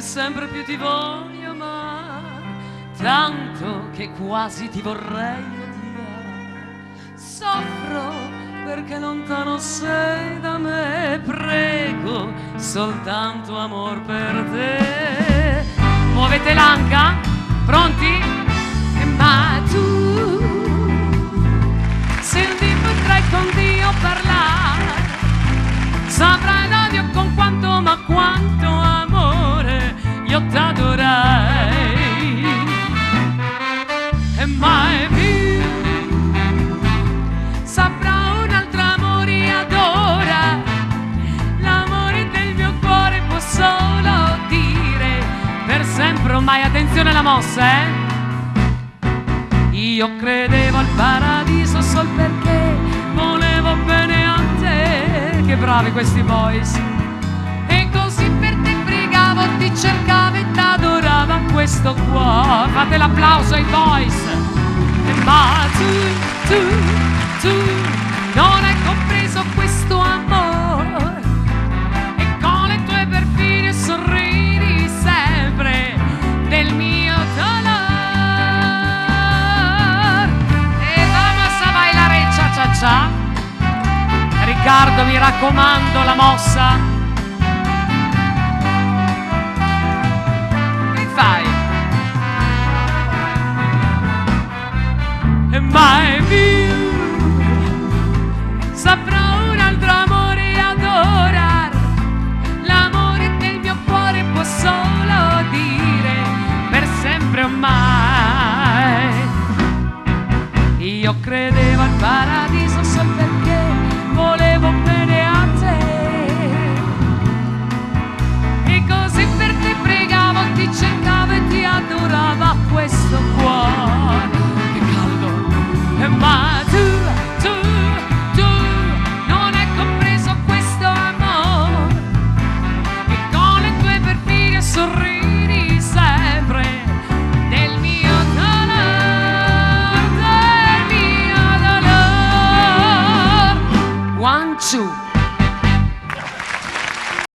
sempre più ti voglio amare, tanto che quasi ti vorrei odiare. Soffro perché lontano sei da me, prego soltanto amor per te. Muovete l'anca, pronti? Ma tu, se un dì potrai con Dio parlare, saprai l'odio con quanto, ma quanto amore io t'adorai. E mai più saprà un altro amore adora, l'amore del mio cuore può solo dire per sempre ormai. Attenzione alla mossa, Io credevo al paradiso sol perché volevo bene a te. Che bravi questi boys. E così per te pregavo, ti cercavo e t'adoravo a questo cuore. Fate l'applauso ai boys. Ma tu non hai compreso questo amore, e con le tue perfide sorridi sempre del mio dolore. E vamos a bailare cha-cha-cha. Riccardo, mi raccomando, la mossa. Che fai? E mai più saprò un altro amore adorar, l'amore del mio cuore può solo dire per sempre ormai. Io credevo al paradiso